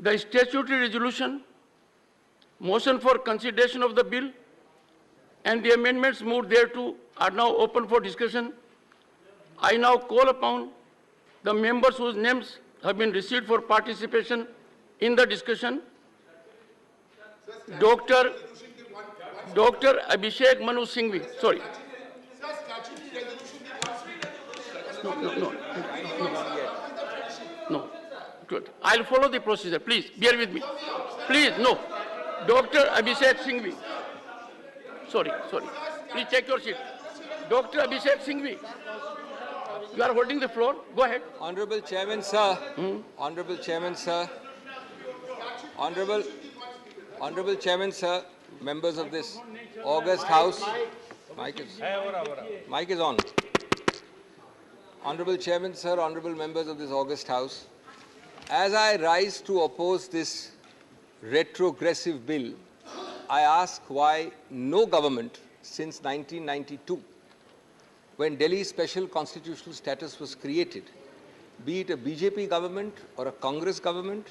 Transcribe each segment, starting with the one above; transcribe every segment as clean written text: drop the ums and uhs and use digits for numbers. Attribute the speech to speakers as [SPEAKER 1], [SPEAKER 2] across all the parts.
[SPEAKER 1] the statutory resolution, motion for consideration of the bill, and the amendments moved thereto are now open for discussion. I now call upon the members whose names have been received for participation in the discussion. Dr. Abhishek Manu Singhvi. Sorry. No. Good. I'll follow the procedure. Please, bear with me. Please, no. Dr. Abhishek Singhvi. Sorry. Please take your seat. Dr. Abhishek Singhvi. You are holding the floor. Go ahead.
[SPEAKER 2] Honorable Chairman, sir. Honorable Chairman, sir. Honorable Chairman, sir. Members of this august House. Mic is on. Honorable Chairman, sir. Honorable members of this august House. As I rise to oppose this retrogressive bill, I ask why no government since 1992, when Delhi's special constitutional status was created, be it a BJP government or a Congress government,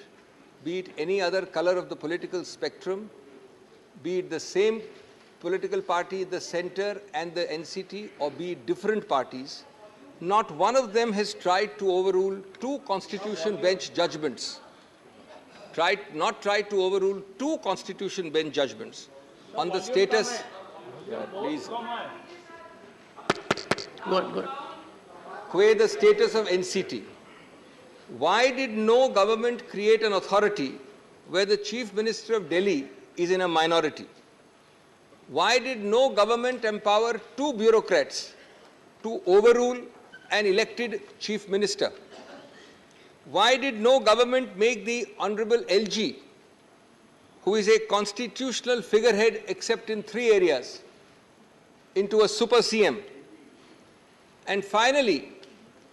[SPEAKER 2] be it any other color of the political spectrum, be it the same political party, the center and the NCT, or be it different parties, not one of them has tried to overrule two constitution bench judgments. Not tried to overrule two constitution bench judgments on the status. Please.
[SPEAKER 1] Good.
[SPEAKER 2] The status of NCT. Why did no government create an authority where the Chief Minister of Delhi is in a minority? Why did no government empower two bureaucrats to overrule an elected Chief Minister? Why did no government make the Honorable LG, who is a constitutional figurehead except in 3 areas, into a super CM? And finally,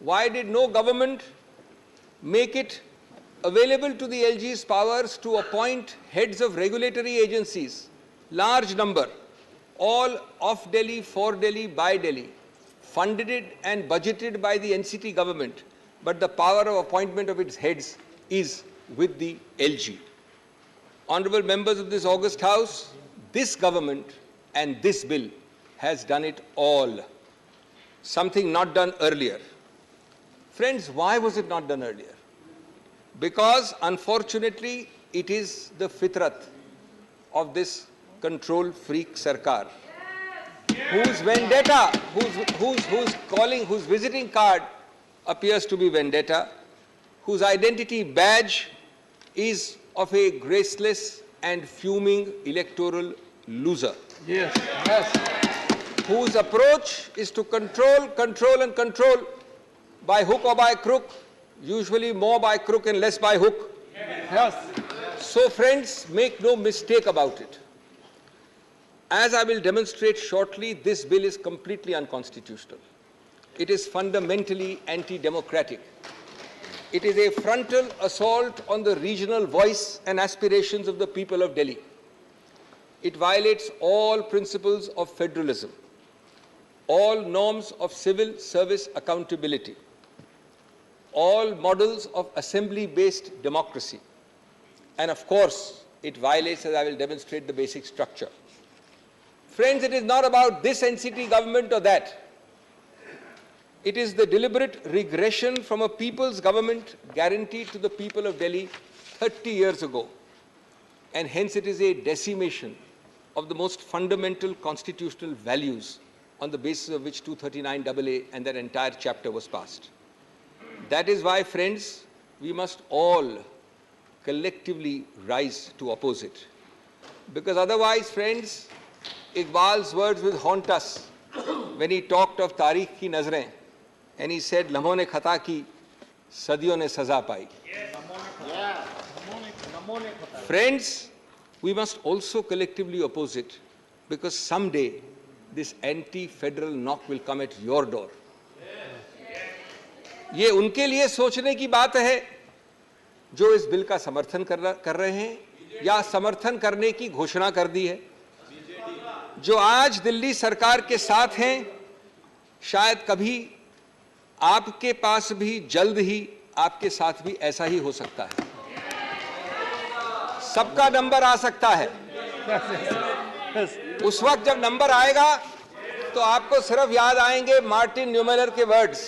[SPEAKER 2] why did no government make it available to the LG's powers to appoint heads of regulatory agencies, large number, all of Delhi, for Delhi, by Delhi, funded and budgeted by the NCT government, but the power of appointment of its heads is with the LG. Honorable members of this august House, this government and this bill has done it all. Something not done earlier. Friends, why was it not done earlier? Because, unfortunately, it is the fitrat of this control freak sarkar, whose vendetta, whose visiting card appears to be vendetta, whose identity badge is of a graceless and fuming electoral loser.
[SPEAKER 1] Yes.
[SPEAKER 2] Whose approach is to control by hook or by crook, usually more by crook and less by hook.
[SPEAKER 1] Yes.
[SPEAKER 2] So friends, make no mistake about it. As I will demonstrate shortly, this bill is completely unconstitutional. It is fundamentally anti-democratic. It is a frontal assault on the regional voice and aspirations of the people of Delhi. It violates all principles of federalism, all norms of civil service accountability, all models of assembly-based democracy, and of course, it violates, as I will demonstrate, the basic structure. Friends, it is not about this NCT government or that. It is the deliberate regression from a people's government guaranteed to the people of Delhi 30 years ago. And hence it is a decimation of the most fundamental constitutional values on the basis of which 239AA and that entire chapter was passed. That is why, friends, we must all collectively rise to oppose it. Because otherwise, friends, Iqbal's words will haunt us when he talked of Tariq ki nazrein, and he said, "Lamhon ne khata ki, sadiyon ne saza pai." Friends, we must also collectively oppose it, because someday this anti-federal knock will come at your door. ये उनके लिए सोचने की बात है जो इस bill का समर्थन कर रहे हैं या समर्थन करने की घोषणा कर दी है, जो आज दिल्ली सरकार के साथ हैं, शायद कभी आपके पास भी जल्द ही आपके साथ भी ऐसा ही हो सकता है। सबका नंबर आ सकता है। उस वक्त जब नंबर आएगा तो आपको सिर्फ याद आएंगे मार्टिन न्यूमेलर के वर्ड्स।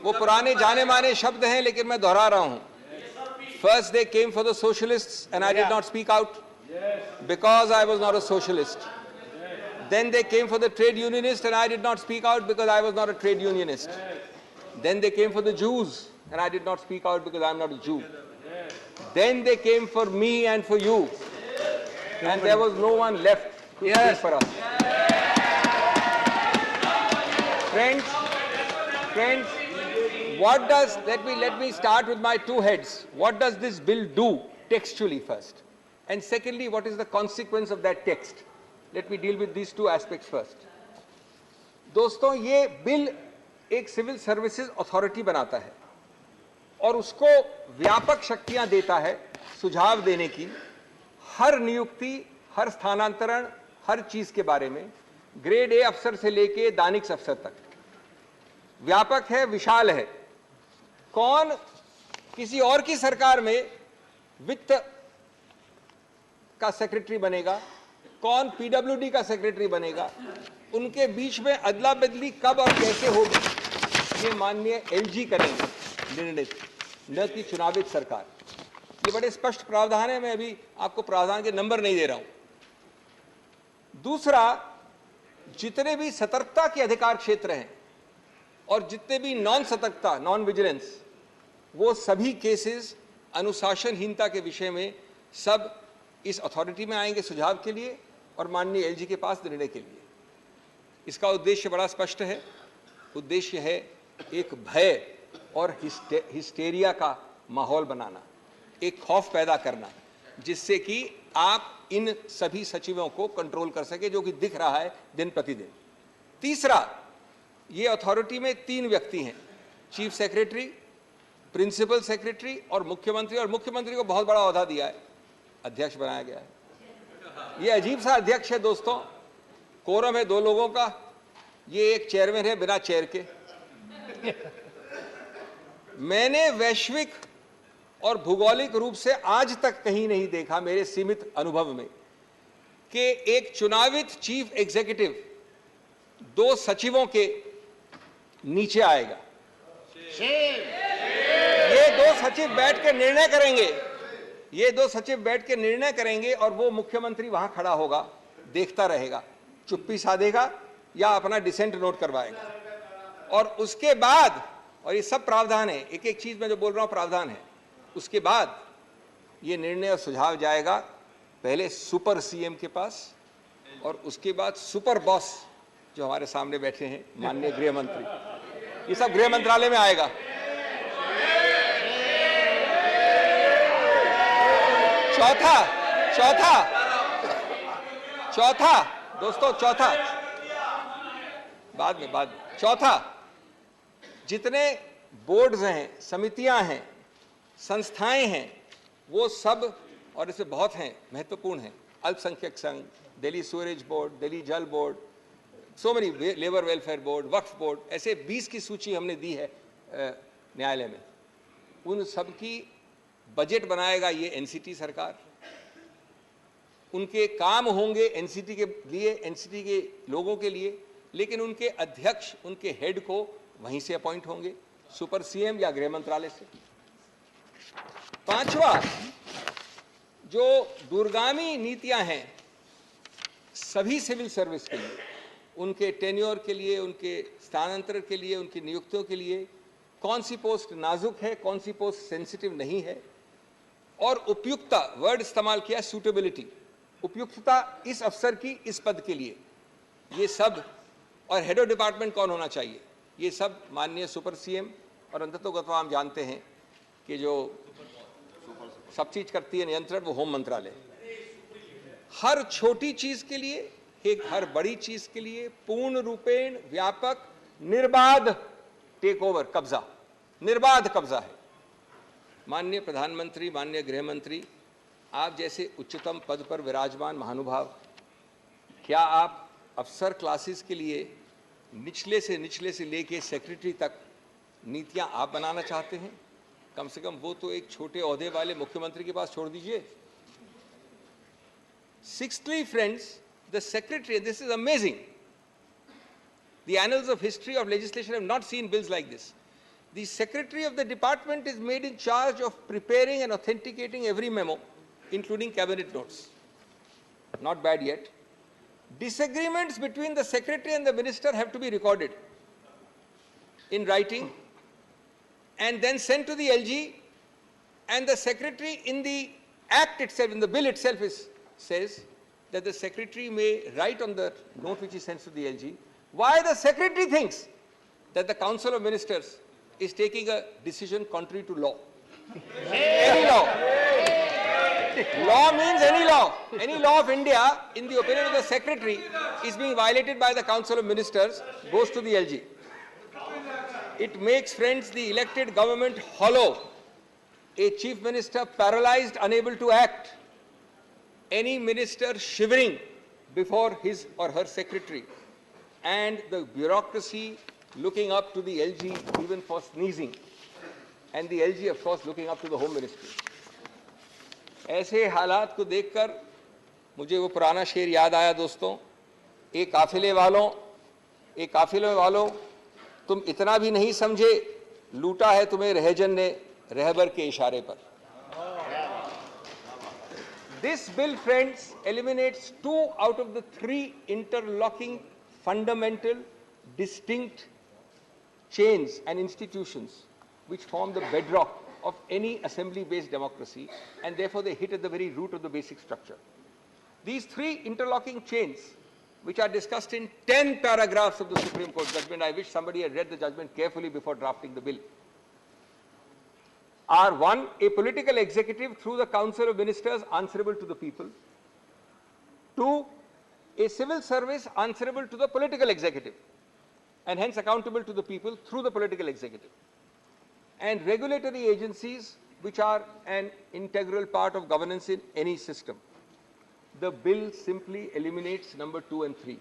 [SPEAKER 2] वो पुराने जाने माने शब्द हैं, लेकिन मैं दोहरा रहा हूं। First they came for the socialists and I did not speak out because I was not a socialist. Then they came for the trade unionists and I did not speak out because I was not a trade unionist. Then they came for the Jews and I did not speak out because I am not a Jew. Then they came for me and for you, and there was no one left to speak for us. Friends, what does, let me start with my two heads. What does this bill do textually first? And secondly, what is the consequence of that text? Let me deal with these two aspects first. दोस्तों, ये bill एक civil services authority बनाता है और उसको व्यापक शक्तियां देता है सुझाव देने की, हर नियुक्ति, हर स्थानांतरण, हर चीज के बारे में, ग्रेड ए अफसर से लेके दानिश अफसर तक। व्यापक है, विशाल है। कौन किसी और की सरकार में वित्त का सेक्रेटरी बनेगा, कौन पीडब्ल्यूडी का सेक्रेटरी बनेगा, उनके बीच में अदला बदली कब और कैसे होगी, ये माननीय एलजी करेंगे निर्णय, न कि चुनावित सरकार। ये बड़े स्पष्ट प्रावधान है, मैं अभी आपको प्रावधान के नंबर नहीं दे रहा हूं। दूसरा, जितने भी सतर्कता के अधिकार क्षेत्र हैं और जितने भी नॉन सतर्कता, नॉन विजिलेंस, वो सभी केसेस अनुशासनहीनता के विषय में सब इस अथॉरिटी में आएंगे सुझाव के लिए और माननीय एलजी के पास निर्णय के लिए। इसका उद्देश्य बड़ा स्पष्ट है। उद्देश्य है एक भय और हिस्टेरिया का माहौल बनाना, एक खौफ पैदा करना, जिससे कि आप इन सभी सचिवों को कंट्रोल कर सके, जो कि दिख रहा है दिन प्रतिदिन। तीसरा, ये अथॉरिटी में 3 व्यक्ति हैं, चीफ सेक्रेटरी, प्रिंसिपल सेक्रेटरी और मुख्यमंत्री। और मुख्यमंत्री को बहुत बड़ा ओहदा दिया है, अध्यक्ष बनाया गया है। ये अजीब सा अध्यक्ष है दोस्तों। कोरम है 2 लोगों का, ये एक चेयरमैन है बिना चेयर के। मैंने वैश्विक और भौगोलिक रूप से आज तक कहीं नहीं देखा मेरे सीमित अनुभव में कि एक चुनावित चीफ एग्जीक्यूटिव 2 सचिवों के नीचे आएगा। ये 2 सचिव बैठ के निर्णय करेंगे, ये 2 सचिव बैठ के निर्णय करेंगे और वो मुख्यमंत्री वहां खड़ा होगा, देखता रहेगा, चुप्पी साधेगा या अपना डिसेंट नोट करवाएगा। और उसके बाद, और ये सब प्रावधान है, एक एक चीज में जो बोल रहा हूं प्रावधान है, उसके बाद ये निर्णय और सुझाव जाएगा पहले सुपर सीएम के पास और उसके बाद सुपर बॉस जो हमारे सामने बैठे हैं माननीय गृह मंत्री, ये सब गृह मंत्रालय में आएगा। चौथा दोस्तों, बाद में चौथा, जितने बोर्ड्स हैं, समितियां हैं, संस्थाएं हैं, वो सब, और इसमें बहुत हैं, महत्वपूर्ण हैं, अल्पसंख्यक संघ, Delhi सूरेज board, Delhi Jal board, so many, labour welfare board, Waqf board, ऐसे 20 की सूची हमने दी है न्यायालय में। उन सब की बजट बनाएगा ये एनसीटी सरकार। उनके काम होंगे एनसीटी के लिए, एनसीटी के लोगों के लिए, लेकिन उनके अध्यक्ष, उनके हेड को वहीं से अपॉइंट होंगे, सुपर सीएम या गृह मंत्रालय से। 5वां, जो दूरगामी नीतियां हैं सभी सिविल सर्विस के लिए, उनके टेन्योर के लिए, उनके स्थानांतरण के लिए, उनकी नियुक्तियों के लिए, कौन सी पोस्ट नाजुक है, कौन सी पोस्ट सेंसिटिव नहीं है, और उपयुक्तता, वर्ड इस्तेमाल किया सूटेबिलिटी, उपयुक्तता इस अफसर की इस पद के लिए, ये सब, और हेड ऑफ डिपार्टमेंट कौन होना चाहिए, ये सब माननीय सुपर सीएम, और अंततोगत्वा हम जानते हैं कि जो सब चीज करती है नियंत्रण, वो होम मंत्रालय। हर छोटी चीज के लिए, एक हर बड़ी चीज के लिए पूर्ण रूपेण व्यापक निर्बाध टेक ओवर, कब्जा, निर्बाध कब्जा है। माननीय प्रधानमंत्री, माननीय गृह मंत्री, आप जैसे उच्चतम पद पर विराजमान महानुभाव, क्या आप अफसर क्लासेस के लिए निचले से लेके सेक्रेटरी तक नीतियां आप बनाना चाहते हैं? कम से कम वो तो एक छोटे ओहदे वाले मुख्यमंत्री के पास छोड़ दीजिए। Sixthly, friends, the secretary, and this is amazing, the annals of history of legislation have not seen bills like this. The secretary of the department is made in charge of preparing and authenticating every memo, including cabinet notes. Not bad yet. Disagreements between the secretary and the minister have to be recorded in writing and then sent to the LG, and the secretary in the act itself, in the bill itself says that the secretary may write on the note which he sends to the LG why the secretary thinks that the Council of Ministers is taking a decision contrary to law. Any law. Law means any law. Any law of India, in the opinion of the secretary, is being violated by the Council of Ministers, goes to the LG. It makes, friends, the elected government hollow, a chief minister paralyzed, unable to act, any minister shivering before his or her secretary, and the bureaucracy looking up to the LG even for sneezing, and the LG, of course, looking up to the Home Ministry. ऐसे हालात को देखकर मुझे वो पुराना शेर याद आया दोस्तों, एक काफिले वालों तुम इतना भी नहीं समझे, लूटा है तुम्हें रहजन ने रहबर के इशारे पर. This bill, friends, eliminates 2 out of the 3 interlocking, fundamental, distinct chains and institutions which form the bedrock of any assembly-based democracy, and therefore they hit at the very root of the basic structure. These 3 interlocking chains, which are discussed in 10 paragraphs of the Supreme Court judgment, I wish somebody had read the judgment carefully before drafting the bill, are: 1, a political executive through the Council of Ministers answerable to the people; 2, a civil service answerable to the political executive and hence accountable to the people through the political executive; and regulatory agencies which are an integral part of governance in any system. The bill simply eliminates number 2 and 3.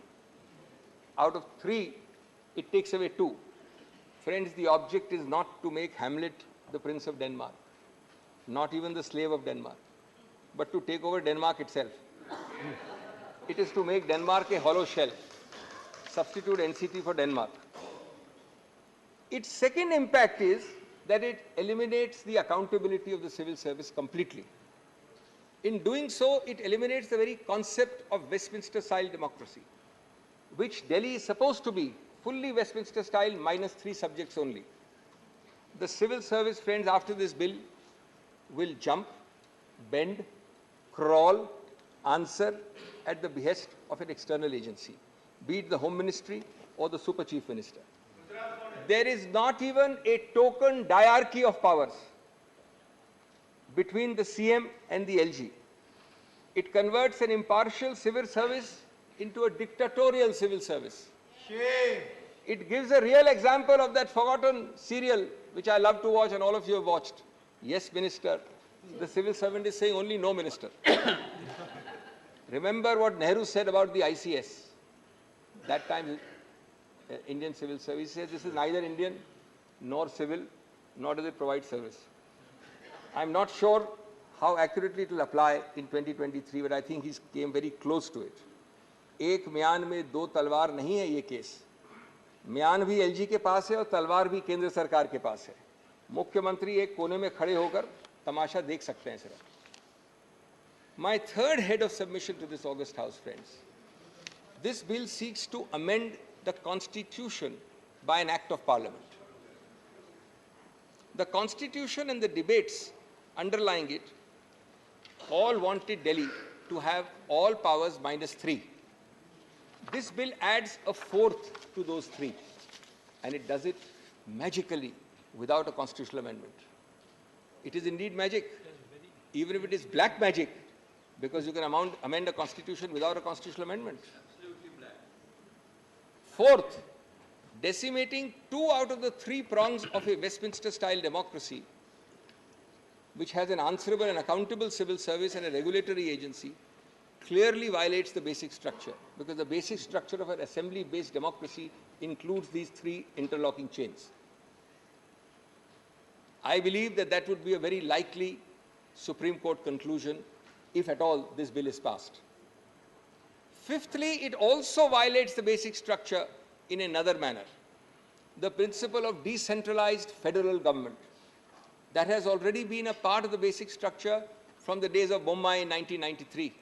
[SPEAKER 2] Out of 3, it takes away 2. Friends, the object is not to make Hamlet the Prince of Denmark, not even the slave of Denmark, but to take over Denmark itself. It is to make Denmark a hollow shell, substitute NCT for Denmark. Its second impact is that it eliminates the accountability of the civil service completely. In doing so, it eliminates the very concept of Westminster-style democracy, which Delhi is supposed to be fully Westminster-style minus 3 subjects only. The civil service, friends, after this bill, will jump, bend, crawl, answer at the behest of an external agency, be it the Home Ministry or the Super Chief Minister. There is not even a token diarchy of powers between the CM and the LG. It converts an impartial civil service into a dictatorial civil service. Shame. It gives a real example of that forgotten serial which I love to watch and all of you have watched. Yes, Minister. The civil servant is saying only no, Minister. Remember what Nehru said about the ICS. That time, Indian Civil Service says this is neither Indian nor civil, nor does it provide service. I'm not sure how accurately it will apply in 2023, but I think he came very close to it. एक म्यान में 2 तलवार नहीं है ये case. म्यान भी LG के पास है और तलवार भी केंद्र सरकार के पास है. मुख्यमंत्री एक कोने में खड़े होकर तमाशा देख सकते हैं सिर्फ. My third head of submission to this august House, friends. This bill seeks to amend the Constitution by an act of Parliament. The Constitution and the debates underlying it all wanted Delhi to have all powers minus 3. This bill adds a 4th to those 3, and it does it magically without a constitutional amendment. It is indeed magic, even if it is black magic, because you can amend a constitution without a constitutional amendment. Fourth, decimating 2 out of the 3 prongs of a Westminster-style democracy, which has an answerable and accountable civil service and a regulatory agency, clearly violates the basic structure, because the basic structure of an assembly-based democracy includes these 3 interlocking chains. I believe that that would be a very likely Supreme Court conclusion if at all this bill is passed. Fifthly, it also violates the basic structure in another manner. The principle of decentralized federal government that has already been a part of the basic structure from the days of Bombay in 1993,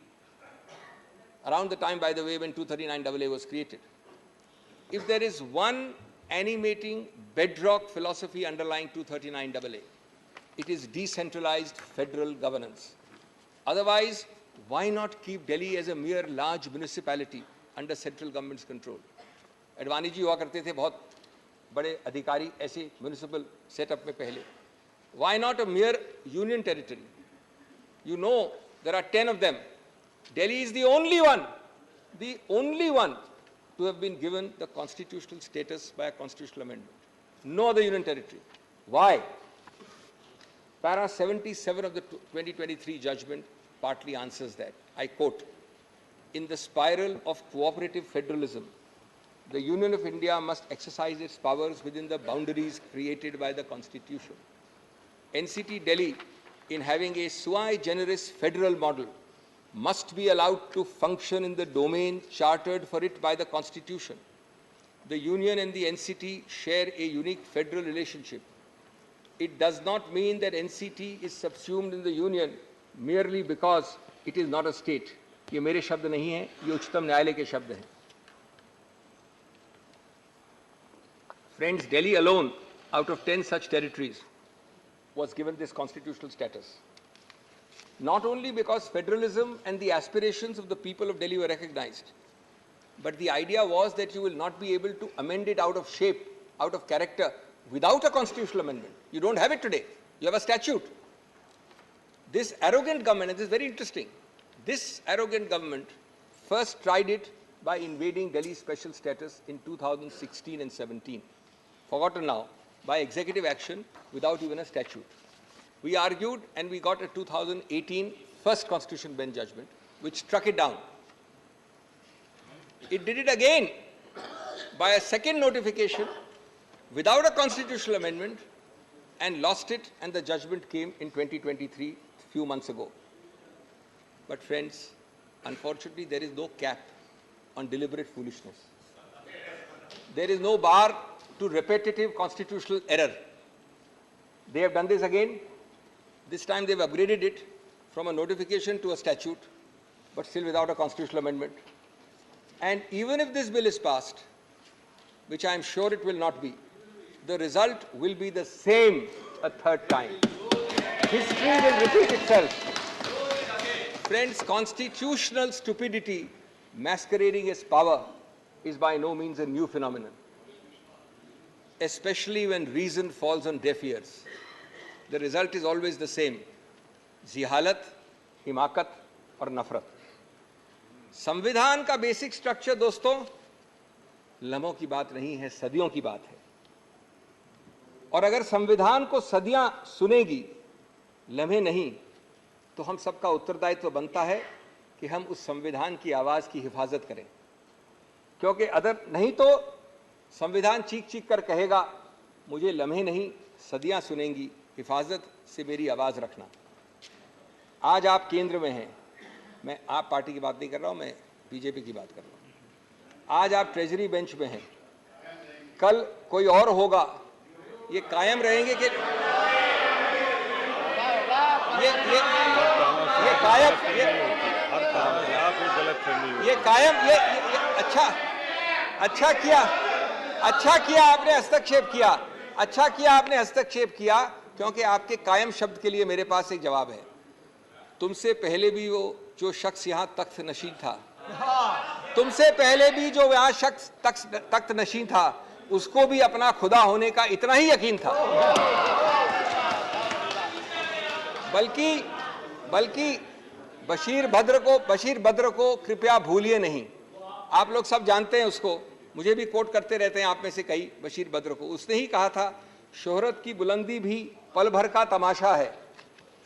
[SPEAKER 2] around the time, by the way, when 239AA was created. If there is one animating bedrock philosophy underlying 239AA, it is decentralized federal governance. Otherwise, why not keep Delhi as a mere large municipality under central government's control? Advani ji हुआ करते थे बहुत बड़े अधिकारी ऐसे municipal setup में पहले. Why not a mere union territory? You know, there are 10 of them. Delhi is the only one to have been given the constitutional status by a constitutional amendment. No other union territory. Why? Para 77 of the 2023 judgment partly answers that. I quote, "In the spiral of cooperative federalism, the Union of India must exercise its powers within the boundaries created by the Constitution. NCT Delhi, in having a sui generis federal model, must be allowed to function in the domain chartered for it by the Constitution. The Union and the NCT share a unique federal relationship. It does not mean that NCT is subsumed in the Union merely because it is not a state." ये मेरे शब्द नहीं हैं, ये उच्चतम न्यायालय के शब्द हैं. Friends, Delhi alone, out of 10 such territories, was given this constitutional status. Not only because federalism and the aspirations of the people of Delhi were recognized, but the idea was that you will not be able to amend it out of shape, out of character, without a constitutional amendment. You don't have it today. You have a statute. This arrogant government, and this is very interesting, this arrogant government first tried it by invading Delhi's special status in 2016 and 17. Forgotten now, by executive action without even a statute. We argued and we got a 2018 first Constitution Bench judgment which struck it down. It did it again by a second notification without a constitutional amendment and lost it, and the judgment came in 2023, a few months ago. But friends, unfortunately there is no cap on deliberate foolishness. There is no bar to repetitive constitutional error. They have done this again. This time they've upgraded it from a notification to a statute, but still without a constitutional amendment. And even if this bill is passed, which I am sure it will not be, the result will be the same a third time. History will repeat itself. Friends, constitutional stupidity masquerading as power is by no means a new phenomenon, especially when reason falls on deaf ears. The result is always the same: जिहालत, हिमाकत और नफरत. संविधान का basic structure दोस्तों लम्हों की बात नहीं है, सदियों की बात है. और अगर संविधान को सदियां सुनेगी, लम्हे नहीं, तो हम सबका उत्तरदायित्व बनता है कि हम उस संविधान की आवाज की हिफाजत करें. क्योंकि अदर नहीं तो संविधान चीख चीख कर कहेगा, मुझे लम्हे नहीं, सदियां सुनेंगी, हिफाजत से मेरी आवाज रखना. आज आप केंद्र में हैं, मैं आप पार्टी की बात नहीं कर रहा हूं, मैं बीजेपी की बात कर रहा हूं. आज आप ट्रेजरी बेंच में हैं, कल कोई और होगा. ये कायम रहेंगे कि अच्छा किया आपने हस्तक्षेप किया, क्योंकि आपके कायम शब्द के लिए मेरे पास एक जवाब है. तुमसे पहले भी वो जो शख्स यहाँ तख्त नशीन था, तुमसे पहले भी जो यहाँ शख्स तख्त नशीन था, उसको भी अपना खुदा होने का इतना ही यकीन था. बल्कि बशीर बद्र को कृपया भूलिए नहीं. आप लोग सब जानते हैं उसको, मुझे भी कोट करते रहते हैं आप में से कई. बशीर बद्र को उसने ही कहा था, शोहरत की बुलंदी भी पल भर का तमाशा है.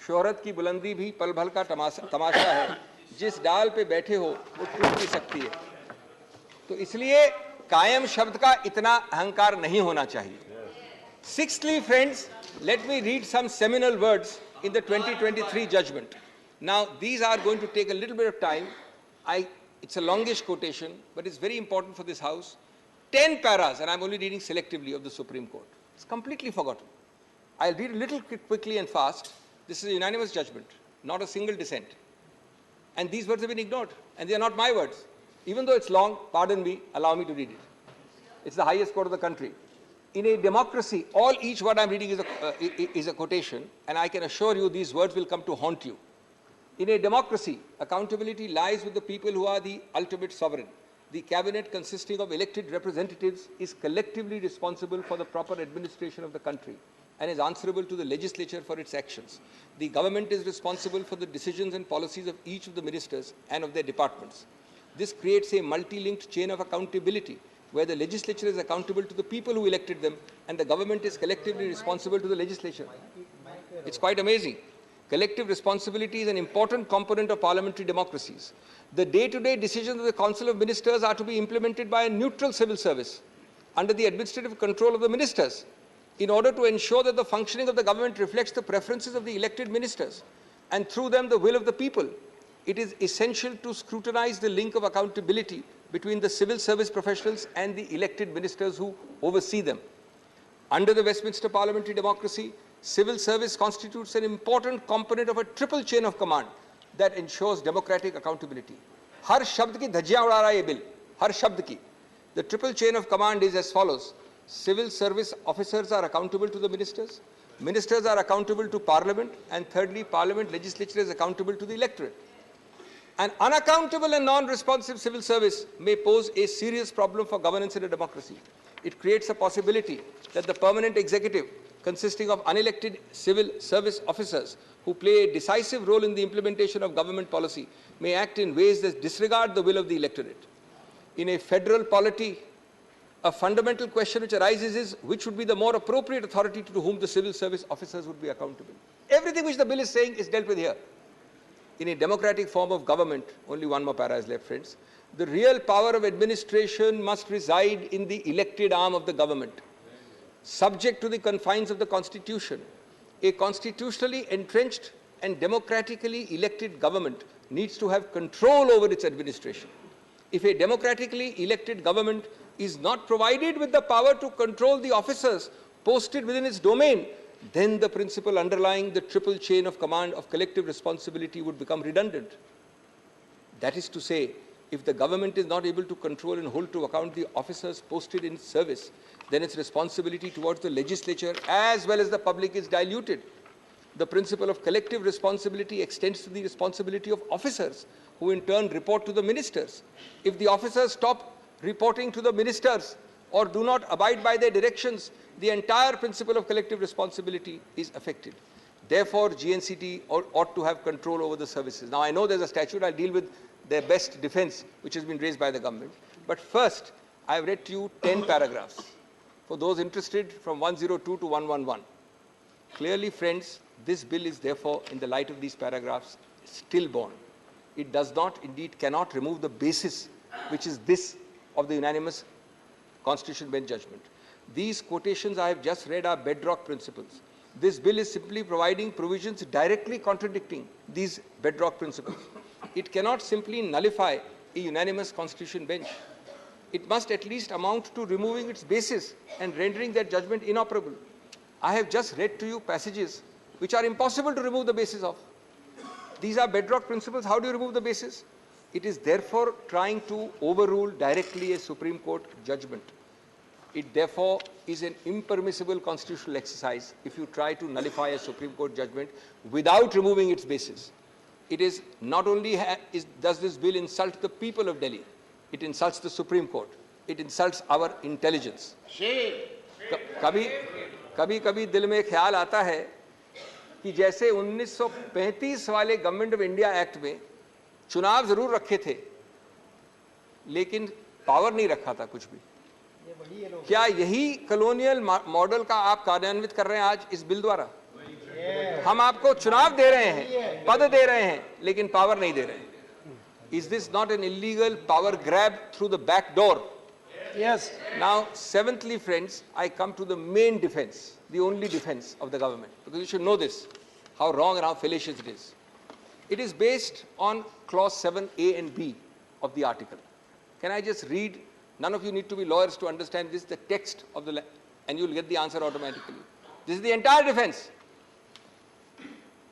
[SPEAKER 2] शोहरत की बुलंदी भी पल भर का तमाशा है. जिस डाल पे बैठे हो वो टूट भी सकती है. तो इसलिए कायम शब्द का इतना अहंकार नहीं होना चाहिए. Sixthly, friends, let me read some seminal words in the 2023 judgment. Now, these are going to take a little bit of time. I It's a longish quotation, but it's very important for this House. 10 paras, and I'm only reading selectively, of the Supreme Court. It's completely forgotten. I'll read a little quickly and fast. This is a unanimous judgment, not a single dissent. And these words have been ignored, and they are not my words. Even though it's long, pardon me, allow me to read it. It's the highest court of the country. In a democracy, each word I'm reading is a quotation, and I can assure you these words will come to haunt you. In a democracy, accountability lies with the people who are the ultimate sovereign. The cabinet, consisting of elected representatives, is collectively responsible for the proper administration of the country and is answerable to the legislature for its actions. The government is responsible for the decisions and policies of each of the ministers and of their departments. This creates a multi-linked chain of accountability, where the legislature is accountable to the people who elected them and the government is collectively responsible to the legislature. It's quite amazing. Collective responsibility is an important component of parliamentary democracies. The day-to-day decisions of the Council of Ministers are to be implemented by a neutral civil service under the administrative control of the ministers, in order to ensure that the functioning of the government reflects the preferences of the elected ministers and through them the will of the people. It is essential to scrutinize the link of accountability between the civil service professionals and the elected ministers who oversee them. Under the Westminster parliamentary democracy, civil service constitutes an important component of a triple chain of command that ensures democratic accountability. Har shabd ki dhajjiyan uda raha hai ye bill. Har shabd ki. The triple chain of command is as follows. Civil service officers are accountable to the ministers. Ministers are accountable to Parliament. And thirdly, Parliament legislature is accountable to the electorate. An unaccountable and non-responsive civil service may pose a serious problem for governance in a democracy. It creates a possibility that the permanent executive, consisting of unelected civil service officers who play a decisive role in the implementation of government policy, may act in ways that disregard the will of the electorate. In a federal polity, a fundamental question which arises is which would be the more appropriate authority to whom the civil service officers would be accountable. Everything which the bill is saying is dealt with here. In a democratic form of government, only one more para is left, friends, the real power of administration must reside in the elected arm of the government, subject to the confines of the Constitution. A constitutionally entrenched and democratically elected government needs to have control over its administration. If a democratically elected government is not provided with the power to control the officers posted within its domain, then the principle underlying the triple chain of command of collective responsibility would become redundant. That is to say, if the government is not able to control and hold to account the officers posted in service, then its responsibility towards the legislature as well as the public is diluted. The principle of collective responsibility extends to the responsibility of officers, who in turn report to the ministers. If the officers stop reporting to the ministers or do not abide by their directions, the entire principle of collective responsibility is affected. Therefore, GNCT ought to have control over the services. Now, I know there's a statute. I'll deal with their best defense, which has been raised by the government. But first, I've read to you 10 paragraphs. For those interested, from 102 to 111. Clearly, friends, this bill is therefore, in the light of these paragraphs, stillborn. It does not, indeed cannot remove the basis, which is this of the unanimous Constitutional Bench judgment. These quotations I have just read are bedrock principles. This bill is simply providing provisions directly contradicting these bedrock principles. It cannot simply nullify a unanimous Constitutional Bench. It must at least amount to removing its basis and rendering that judgment inoperable. I have just read to you passages which are impossible to remove the basis of. These are bedrock principles. How do you remove the basis? It is therefore trying to overrule directly a Supreme Court judgment. It therefore is an impermissible constitutional exercise if you try to nullify a Supreme Court judgment without removing its basis. It is not only does this bill insult the people of Delhi, it insults the Supreme Court. It insults our intelligence. कभी दिल में ख्याल आता है कि जैसे 1935 वाले government of India act में चुनाव जरूर रखे थे, लेकिन पावर नहीं रखा था कुछ भी. क्या यही कॉलोनियल मॉडल का आप कार्यान्वित कर रहे हैं आज इस बिल द्वारा? हम आपको चुनाव दे रहे हैं, पद दे रहे हैं, लेकिन पावर नहीं दे रहे हैं. Is this not an illegal power grab through the back door? Yes. Now, seventhly, friends, I come to the main defense, the only defense of the government, because you should know this, how wrong and how fallacious it is. It is based on clause 7A and B of the article. Can I just read? None of you need to be lawyers to understand this, the text of the, and you'll get the answer automatically. This is the entire defense.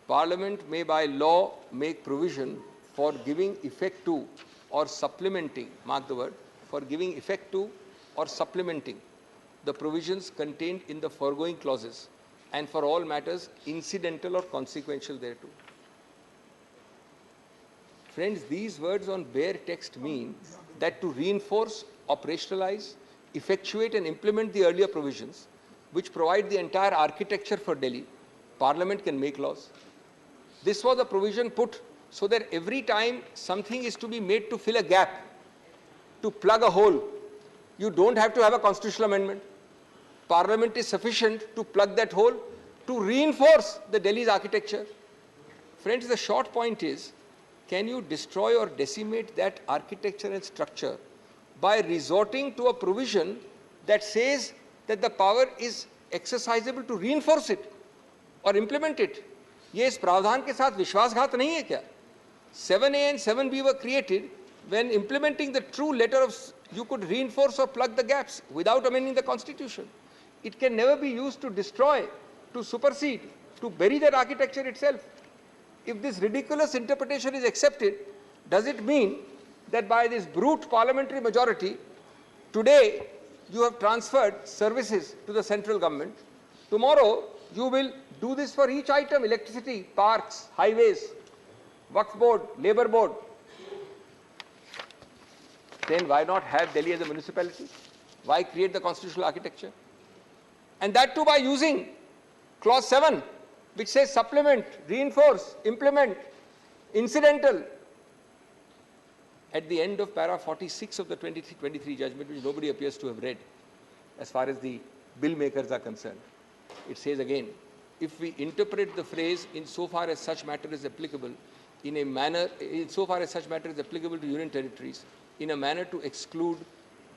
[SPEAKER 2] Parliament may by law make provision for giving effect to or supplementing, mark the word, for giving effect to or supplementing the provisions contained in the foregoing clauses, and for all matters incidental or consequential thereto. Friends, these words on bare text mean that to reinforce, operationalize, effectuate and implement the earlier provisions, which provide the entire architecture for Delhi, Parliament can make laws. This was a provision put so that every time something is to be made to fill a gap, to plug a hole, you don't have to have a constitutional amendment. Parliament is sufficient to plug that hole, to reinforce the Delhi's architecture. Friends, the short point is, can you destroy or decimate that architecture and structure by resorting to a provision that says that the power is exercisable to reinforce it or implement it? ये इस प्रावधान के साथ विश्वासघात नहीं है क्या? 7A and 7B were created when implementing the true letter of, you could reinforce or plug the gaps without amending the constitution. It can never be used to destroy, to supersede, to bury that architecture itself. If this ridiculous interpretation is accepted, does it mean that by this brute parliamentary majority, today you have transferred services to the central government, tomorrow you will do this for each item, electricity, parks, highways, Waqf board, labor board? Then why not have Delhi as a municipality? Why create the constitutional architecture? And that too by using clause 7, which says supplement, reinforce, implement, incidental. At the end of para 46 of the 23 judgment, which nobody appears to have read, as far as the bill makers are concerned, it says again, if we interpret the phrase insofar as such matter is applicable in a manner, insofar as such matter is applicable to union territories, in a manner to exclude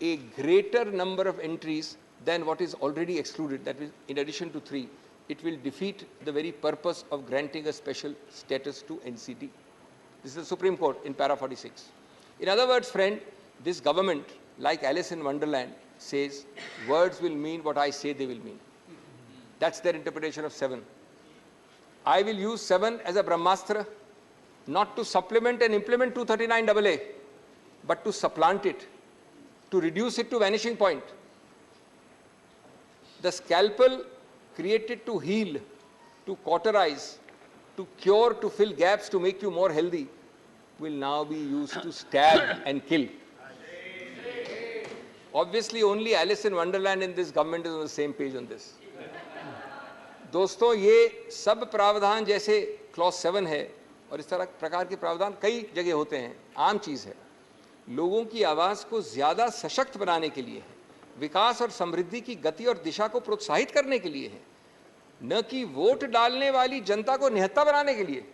[SPEAKER 2] a greater number of entries than what is already excluded, that is, in addition to 3, it will defeat the very purpose of granting a special status to NCT. This is the Supreme Court in para 46. In other words, friend, this government, like Alice in Wonderland, says words will mean what I say they will mean. That's their interpretation of 7. I will use 7 as a Brahmastra, not to supplement and implement 239AA, but to supplant it, to reduce it to vanishing point. The scalpel created to heal, to cauterize, to cure, to fill gaps, to make you more healthy, will now be used to stab and kill. Obviously, only Alice in Wonderland in this government is on the same page on this. दोस्तों, ये सब प्रावधान जैसे clause 7 है और इस तरह प्रकार के प्रावधान कई जगह होते हैं, आम चीज़ है, लोगों की आवाज़ को ज़्यादा सशक्त बनाने के लिए है, विकास और समृद्धि की गति और दिशा को प्रोत्साहित करने के लिए है, न कि वोट डालने वाली जनता को निहत्था बनाने के लिए,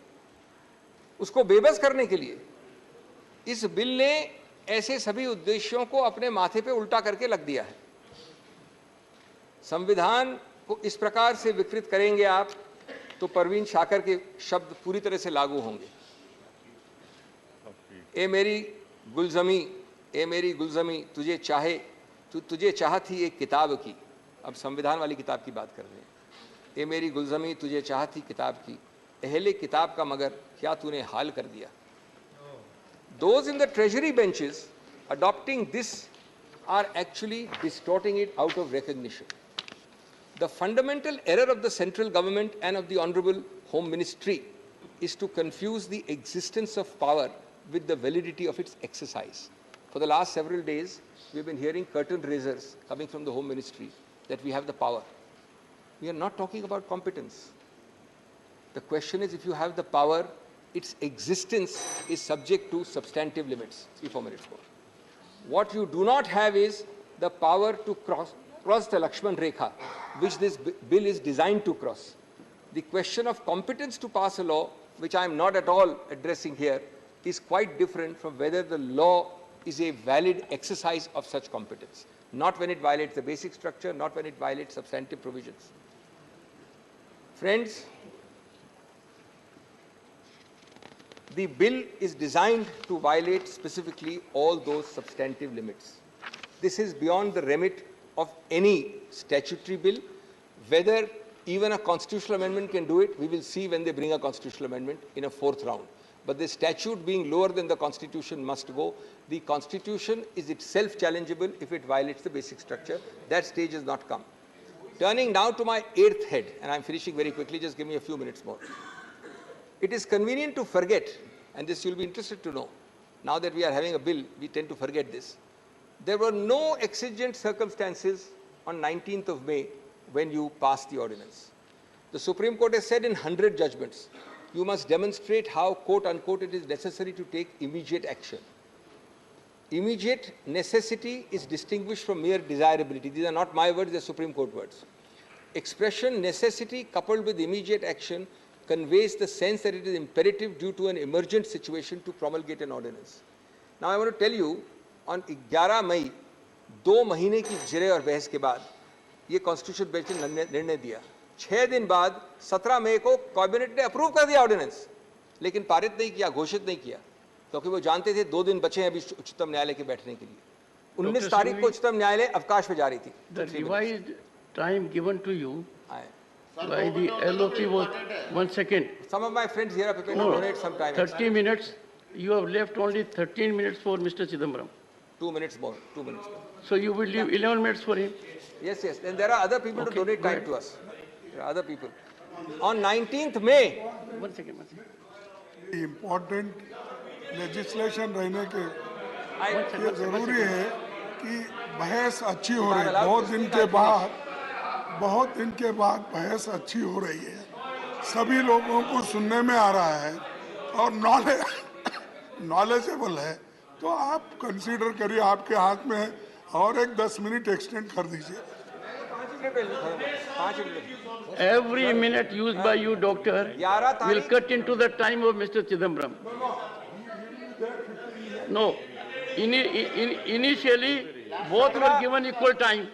[SPEAKER 2] उसको बेबस करने के लिए। इस बिल ने ऐसे सभी उद्देश्यों को अपने माथे पे उल्टा करके रख दिया है। संविधान को इस प्रकार से विकृत करेंगे आप तो परवीन शाकर के शब्द पूरी तरह से लागू होंगे। ए मेरी गुलजमी तुझे चाह थी एक किताब की, अब संविधान वाली किताब की बात कर रहे हैं। ए मेरी गुलजमी तुझे चाह थी किताब की, अहले किताब का मगर क्या तूने हाल कर दिया। Those in the treasury benches adopting this are actually distorting it out of recognition. The fundamental error of the central government and of the Honorable Home Ministry is to confuse the existence of power with the validity of its exercise. For the last several days, we've been hearing curtain raisers coming from the Home Ministry that we have the power. We are not talking about competence. The question is, if you have the power, its existence is subject to substantive limits. 3-4 minutes more. What you do not have is the power to cross the Lakshman Rekha, which this bill is designed to cross. The question of competence to pass a law, which I am not at all addressing here, is quite different from whether the law is a valid exercise of such competence. Not when it violates the basic structure, not when it violates substantive provisions. Friends, The bill is designed to violate specifically all those substantive limits. This is beyond the remit of any statutory bill. Whether even a constitutional amendment can do it, we will see when they bring a constitutional amendment in a fourth round. But the statute being lower than the Constitution must go. The Constitution is itself challengeable if it violates the basic structure. That stage has not come. Turning now to my eighth head, and I'm finishing very quickly, just give me a few minutes more. It is convenient to forget, and this you'll be interested to know. Now that we are having a bill, we tend to forget this. There were no exigent circumstances on 19th of May when you passed the ordinance. The Supreme Court has said in 100 judgments, you must demonstrate how, quote unquote, it is necessary to take immediate action. Immediate necessity is distinguished from mere desirability. These are not my words, they're Supreme Court words. Expression necessity coupled with immediate action conveys the sense that it is imperative due to an emergent situation to promulgate an ordinance. Now I want to tell you, on 11 May, 2 महीने की जिरे और बहस के बाद ये constitution bench ने निर्णय दिया। 6 दिन बाद 17 मई को कैबिनेट ने अप्रूव कर दिया ऑर्डिनेंस, लेकिन पारित नहीं किया, घोषित नहीं किया, क्योंकि वो जानते थे 2 दिन बचे हैं अभी उच्चतम न्यायालय के बैठने के लिए। 19 तारीख को उच्चतम न्यायालय अवकाश पे जा रही थी।
[SPEAKER 1] The revised time given to you by the LOP was 1 second.
[SPEAKER 2] Some of my friends here are prepared to donate some time.
[SPEAKER 1] 30 minutes. You have left only 13 minutes for Mr. Chidambaram.
[SPEAKER 2] 2 minutes more. 2 minutes more.
[SPEAKER 1] So you will leave 11 minutes for him.
[SPEAKER 2] Yes, yes. And there are other people to donate time to us. There are other people. On 19th May.
[SPEAKER 1] 1 second.
[SPEAKER 3] Important legislation रहने के ये जरूरी है कि बहस अच्छी हो रही है। बहुत दिन के बाद बहस अच्छी हो रही है। सभी लोगों को सुनने में आ रहा है और नॉलेजेबल है, तो आप कंसीडर करिए, आपके हाथ में है, और एक 10 मिनट एक्सटेंड कर दीजिए।
[SPEAKER 1] Every minute used by you, doctor, will cut into the time of Mr. Chidambaram. No. Initially, both were given equal time.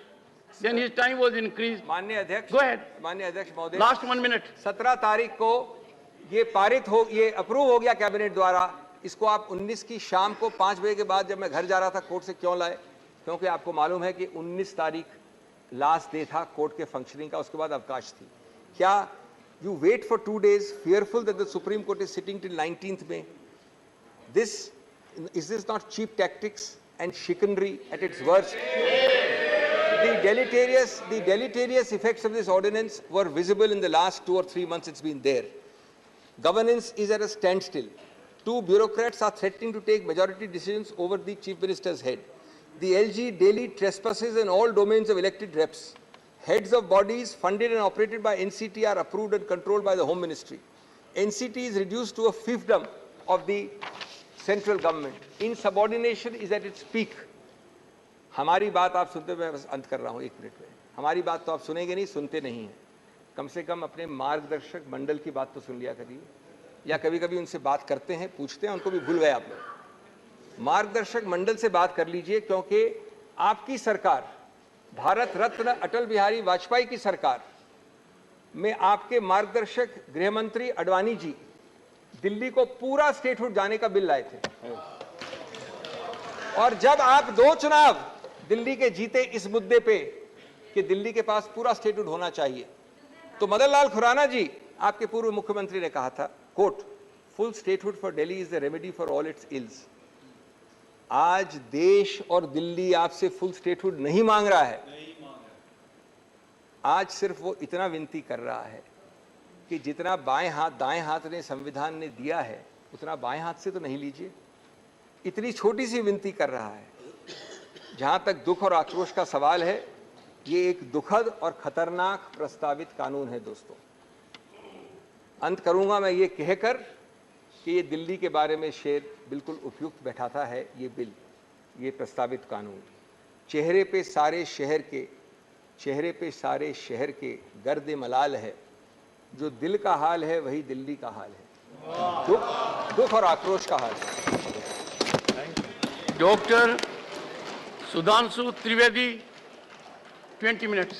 [SPEAKER 1] Then his time was increased.
[SPEAKER 2] माननीय अध्यक्ष,
[SPEAKER 1] Go ahead.
[SPEAKER 2] माननीय अध्यक्ष महोदय,
[SPEAKER 1] Last 1 minute.
[SPEAKER 2] 17 तारीख को ये अप्रूव हो गया कैबिनेट द्वारा। इसको आप 19 की शाम को 5 बजे के बाद जब मैं घर जा रहा था कोर्ट से क्यों लाए? क्योंकि आपको मालूम है कि 19 तारीख लास्ट डे था कोर्ट के फंक्शनिंग का, उसके बाद अवकाश थी। क्या you wait for 2 days fearful that the Supreme Court is sitting till 19th May? Is this not cheap tactics and chicanery at its worst? The deleterious effects of this ordinance were visible in the last 2 or 3 months it's been there. Governance is at a standstill. 2 bureaucrats are threatening to take majority decisions over the Chief Minister's head. The LG daily trespasses in all domains of elected reps. Heads of bodies funded and operated by NCT are approved and controlled by the Home Ministry. NCT is reduced to a fiefdom of the central government. Insubordination is at its peak. हमारी बात आप सुनते, मैं बस अंत कर रहा हूँ 1 मिनट में। हमारी बात तो आप सुनेंगे नहीं, सुनते नहीं हैं। कम से कम अपने मार्गदर्शक मंडल की बात तो सुन लिया करिए, या कभी कभी उनसे बात करते हैं, पूछते हैं, उनको भी भूल गए आप लोग। मार्गदर्शक मंडल से बात कर लीजिए, क्योंकि आपकी सरकार, भारत रत्न अटल बिहारी वाजपेयी की सरकार में आपके मार्गदर्शक गृह मंत्री अडवाणी जी दिल्ली को पूरा स्टेटहुड जाने का बिल लाए थे। और जब आप 2 चुनाव दिल्ली के जीते इस मुद्दे पे कि दिल्ली के पास पूरा स्टेटहुड होना चाहिए, तो मदन लाल खुराना जी, आपके पूर्व मुख्यमंत्री ने कहा था, quote, full statehood for Delhi is the remedy for all its ills. आज देश और दिल्ली आपसे फुल स्टेटहुड नहीं मांग रहा है। आज सिर्फ वो इतना विनती कर रहा है कि जितना बाएं हाथ दाएं हाथ ने संविधान ने दिया है, उतना बाएं हाथ से तो नहीं लीजिए। इतनी छोटी सी विनती कर रहा है। जहां तक दुख और आक्रोश का सवाल है, ये एक दुखद और खतरनाक प्रस्तावित कानून है दोस्तों। अंत करूंगा मैं ये कहकर कि ये दिल्ली के बारे में शेर बिल्कुल उपयुक्त बैठाता है ये बिल, ये प्रस्तावित कानून। चेहरे पे सारे शहर के गर्द मलाल है, जो दिल का हाल है वही दिल्ली का हाल है। दुख और आक्रोश का हाल है।
[SPEAKER 1] Dr. Sudhanshu Trivedi, 20 minutes.